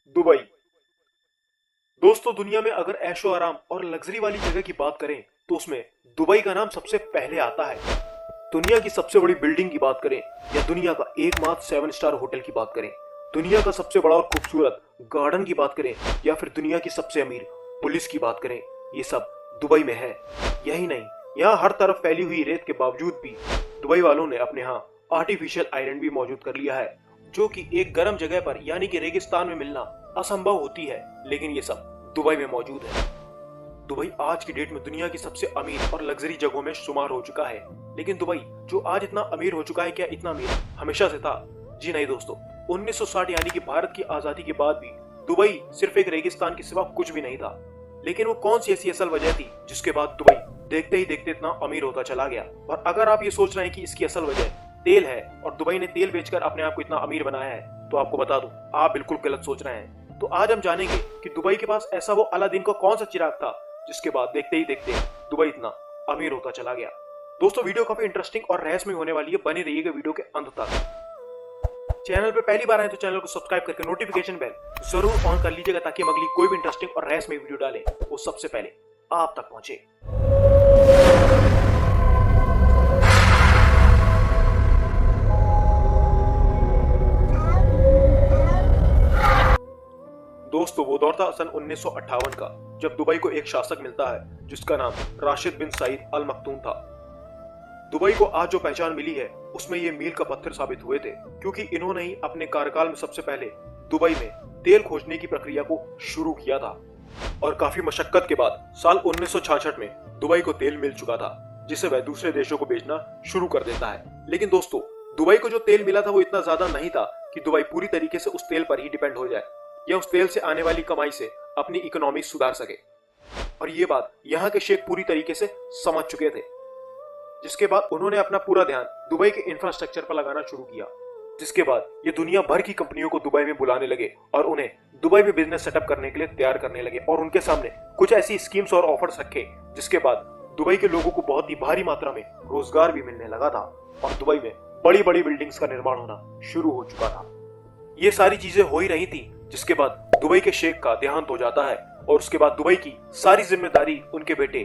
Dubai. दोस्तों, दुनिया में अगर ऐशो आराम और लग्जरी वाली जगह की बात करें तो उसमें दुबई का नाम सबसे पहले आता है। दुनिया की सबसे बड़ी बिल्डिंग की बात करें या दुनिया का एकमात्र 7 स्टार होटल की बात करें, दुनिया का सबसे बड़ा और खूबसूरत गार्डन की बात करें या फिर दुनिया की सबसे अमीर पुलिस की बात करें, ये सब दुबई में है। यही नहीं, यहाँ हर तरफ फैली हुई रेत के बावजूद भी दुबई वालों ने अपने यहाँ आर्टिफिशियल आइलैंड भी मौजूद कर लिया है, जो कि एक गर्म जगह पर यानी कि रेगिस्तान में मिलना असंभव होती है, लेकिन ये सब दुबई में मौजूद है। दुबई आज की डेट में दुनिया की सबसे अमीर और लग्जरी जगहों में शुमार हो चुका है। लेकिन दुबई जो आज इतना अमीर हो चुका है, क्या इतना अमीर हमेशा से था? जी नहीं दोस्तों, 1960 यानी कि भारत की आजादी के बाद भी दुबई सिर्फ एक रेगिस्तान के सिवा कुछ भी नहीं था। लेकिन वो कौन सी ऐसी असल वजह थी जिसके बाद दुबई देखते ही देखते इतना अमीर होता चला गया? और अगर आप ये सोच रहे हैं कि इसकी असल वजह तेल है और दुबई ने तेल बेचकर अपने आप को इतना अमीर बनाया है, तो आपको बता दूं, आप बिल्कुल गलत सोच रहे हैं। तो आज हम जानेंगे कि दुबई के पास ऐसा वो अलादीन का कौन सा चिराग था जिसके बाद देखते ही देखते दुबई इतना अमीर होता चला गया। दोस्तों, वीडियो काफी इंटरेस्टिंग और रहस्यमय होने वाली है, बने रहिएगा वीडियो के अंत तक। चैनल पे पहली बार आए तो चैनल को सब्सक्राइब करके नोटिफिकेशन बेल जरूर ऑन कर लीजिएगा, ताकि हम अगली कोई भी इंटरेस्टिंग और रहस्यमय वीडियो डालें वो सबसे पहले आप तक पहुंचे। दोस्तों, वो दौर था सन 1958 का, जब दुबई को एक शासक मिलता है जिसका नाम राशिद बिन सईद अल मखदूम था। दुबई को आज जो पहचान मिली है उसमें ये मील का पत्थर साबित हुए थे, क्योंकि इन्होंने ही अपने कार्यकाल में सबसे पहले दुबई में तेल खोजने की प्रक्रिया को शुरू किया था। और काफी मशक्कत के बाद साल 1966 में दुबई को तेल मिल चुका था, जिसे वह दूसरे देशों को बेचना शुरू कर देता है। लेकिन दोस्तों, दुबई को जो तेल मिला था वो इतना ज्यादा नहीं था कि दुबई पूरी तरीके से उस तेल पर ही डिपेंड हो जाए या उस तेल से आने वाली कमाई से अपनी इकोनॉमी सुधार सके। और ये बात यहाँ के शेख पूरी तरीके से समझ चुके थे, जिसके बाद उन्होंने अपना पूरा ध्यान दुबई के इंफ्रास्ट्रक्चर पर लगाना शुरू किया। जिसके बाद ये दुनिया भर की कंपनियों को दुबई में बुलाने लगे और उन्हें दुबई में बिजनेस सेटअप करने के लिए तैयार करने लगे, और उनके सामने कुछ ऐसी स्कीम्स और ऑफर्स रखे जिसके बाद दुबई के लोगों को बहुत ही भारी मात्रा में रोजगार भी मिलने लगा था और दुबई में बड़ी बड़ी बिल्डिंग्स का निर्माण होना शुरू हो चुका था। ये सारी चीजें हो ही रही थी, जिसके बाद दुबई के शेख का देहांत हो जाता है और उसके बाद दुबई की सारी जिम्मेदारी उनके बेटे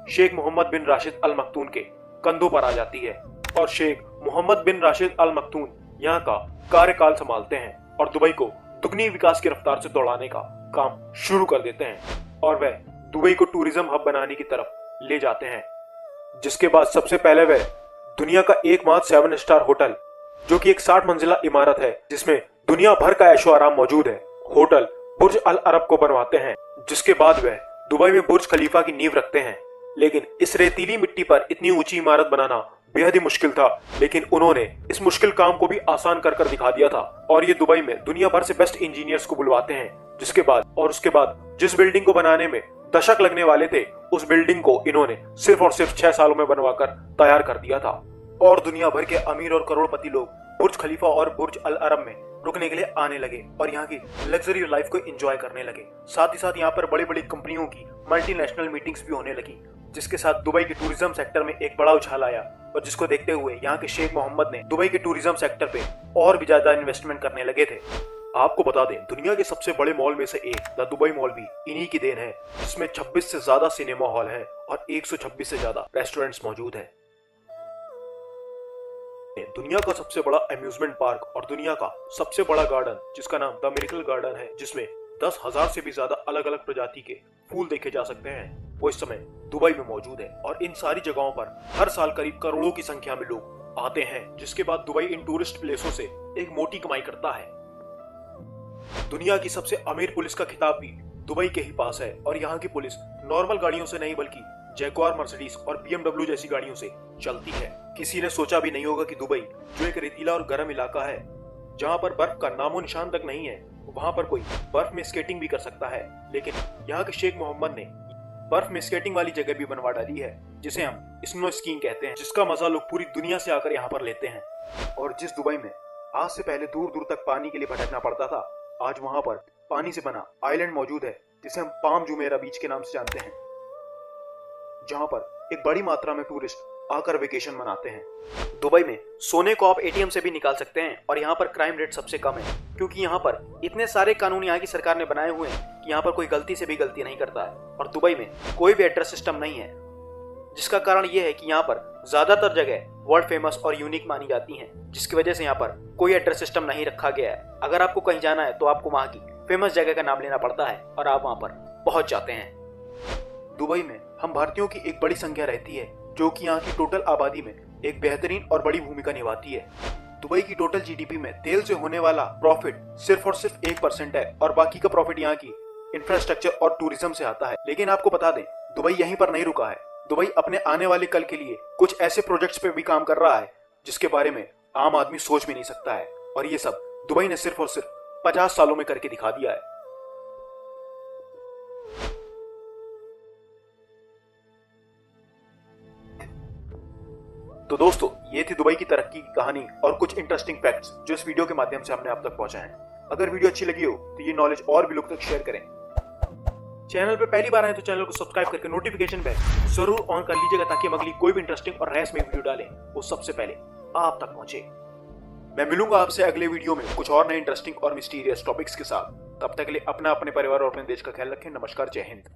शेख मोहम्मद बिन राशिद अल मखदूम के कंधों पर आ जाती है। और शेख मोहम्मद बिन राशिद अल मखदूम यहाँ का कार्यकाल संभालते हैं और दुबई को दुगनी विकास की रफ्तार से दौड़ाने का काम शुरू कर देते हैं और वह दुबई को टूरिज्म हब बनाने की तरफ ले जाते हैं। जिसके बाद सबसे पहले वह दुनिया का एकमात्र 7 स्टार होटल, जो कि एक 60 मंजिला इमारत है जिसमें दुनिया भर का ऐशो आराम मौजूद है, होटल बुर्ज अल अरब को बनवाते हैं। जिसके बाद वह दुबई में बुर्ज खलीफा की नींव रखते हैं। लेकिन इस रेतीली मिट्टी पर इतनी ऊंची इमारत बनाना बेहद ही मुश्किल था, लेकिन उन्होंने इस मुश्किल काम को भी आसान कर दिखा दिया था और ये दुबई में दुनिया भर से बेस्ट इंजीनियर्स को बुलवाते हैं। जिसके बाद और उसके बाद जिस बिल्डिंग को बनाने में दशक लगने वाले थे, उस बिल्डिंग को इन्होंने सिर्फ और सिर्फ 6 सालों में बनवाकर तैयार कर दिया था। और दुनिया भर के अमीर और करोड़पति लोग बुर्ज खलीफा और बुर्ज अल अरब में रुकने के लिए आने लगे और यहाँ की लग्जरी लाइफ को एंजॉय करने लगे। साथ ही साथ यहाँ पर बड़ी बड़ी कंपनियों की मल्टीनेशनल मीटिंग्स भी होने लगी, जिसके साथ दुबई के टूरिज्म सेक्टर में एक बड़ा उछाल आया और जिसको देखते हुए यहाँ के शेख मोहम्मद ने दुबई के टूरिज्म सेक्टर पे और भी ज्यादा इन्वेस्टमेंट करने लगे थे। आपको बता दें, दुनिया के सबसे बड़े मॉल में से एक द दुबई मॉल भी इन्हीं की देन है, जिसमें 26 से ज्यादा सिनेमा हॉल है और 126 से ज्यादा रेस्टोरेंट्स मौजूद है। दुनिया का सबसे बड़ा अम्यूजमेंट पार्क और दुनिया का सबसे बड़ा गार्डन, जिसका नाम द मिरेकल गार्डन है, जिसमें 10,000 से भी ज्यादा अलग अलग प्रजाति के फूल देखे जा सकते हैं, वो इस समय दुबई में मौजूद है। और इन सारी जगहों पर हर साल करीब करोड़ों की संख्या में लोग आते हैं, जिसके बाद दुबई इन टूरिस्ट प्लेसों से एक मोटी कमाई करता है। दुनिया की सबसे अमीर पुलिस का खिताब भी दुबई के ही पास है और यहाँ की पुलिस नॉर्मल गाड़ियों से नहीं बल्कि जैगुआर, मर्सिडीज और BMW जैसी गाड़ियों से चलती है। किसी ने सोचा भी नहीं होगा कि दुबई, जो एक रेतीला और गर्म इलाका है जहाँ पर बर्फ का नामो निशान तक नहीं है, वहाँ पर कोई बर्फ में स्केटिंग भी कर सकता है। लेकिन यहाँ के शेख मोहम्मद ने बर्फ में स्केटिंग वाली जगह भी बनवा डाली है, जिसे हम स्नो स्कीइंग कहते हैं, जिसका मजा लोग पूरी दुनिया से आकर यहाँ पर लेते हैं। और जिस दुबई में आज से पहले दूर दूर तक पानी के लिए भटकना पड़ता था, आज वहाँ पर पानी से बना आइलैंड मौजूद है, जिसे हम पाम जुमेरा बीच के नाम से जानते हैं, जहाँ पर एक बड़ी मात्रा में टूरिस्ट आकर वेकेशन मनाते हैं। दुबई में सोने को आप एटीएम से भी निकाल सकते हैं और यहाँ पर क्राइम रेट सबसे कम है, क्योंकि यहाँ पर इतने सारे कानून यहाँ की सरकार ने बनाए हुए हैं कि यहाँ पर कोई गलती से भी गलती नहीं करता है। और दुबई में कोई भी एड्रेस सिस्टम नहीं है, जिसका कारण ये है कि यहाँ पर ज्यादातर जगह वर्ल्ड फेमस और यूनिक मानी जाती हैं, जिसकी वजह से यहाँ पर कोई एड्रेस सिस्टम नहीं रखा गया है। अगर आपको कहीं जाना है तो आपको वहाँ की फेमस जगह का नाम लेना पड़ता है और आप वहाँ पर पहुंच जाते हैं। दुबई में हम भारतीयों की एक बड़ी संख्या रहती है, जो कि यहाँ की टोटल आबादी में एक बेहतरीन और बड़ी भूमिका निभाती है। दुबई की टोटल जीडीपी में तेल से होने वाला प्रॉफिट सिर्फ और सिर्फ 1% है और बाकी का प्रॉफिट यहाँ की इंफ्रास्ट्रक्चर और टूरिज्म से आता है। लेकिन आपको बता दें, दुबई यहीं पर नहीं रुका है। दुबई अपने आने वाले कल के लिए कुछ ऐसे प्रोजेक्ट्स पे भी काम कर रहा है जिसके बारे में आम आदमी सोच भी नहीं सकता है, और ये सब दुबई ने सिर्फ और सिर्फ 50 सालों में करके दिखा दिया है। तो दोस्तों, ये थी दुबई की तरक्की की कहानी और कुछ इंटरेस्टिंग फैक्ट्स जो इस वीडियो के माध्यम से हमने आप तक पहुंचाए हैं। अगर वीडियो अच्छी लगी हो तो ये नॉलेज और भी लोग तक शेयर करें। चैनल पे पहली बार आए तो चैनल को सब्सक्राइब करके नोटिफिकेशन बेल जरूर ऑन कर लीजिएगा, ताकि हम अगली कोई भी इंटरेस्टिंग और रहस्यमय वीडियो डालें वो सबसे पहले आप तक पहुंचे। मैं मिलूंगा आपसे अगले वीडियो में कुछ और नए इंटरेस्टिंग और मिस्टीरियस टॉपिक्स के साथ। तब तक के लिए अपना, अपने परिवार और अपने देश का ख्याल रखें। नमस्कार, जय हिंद।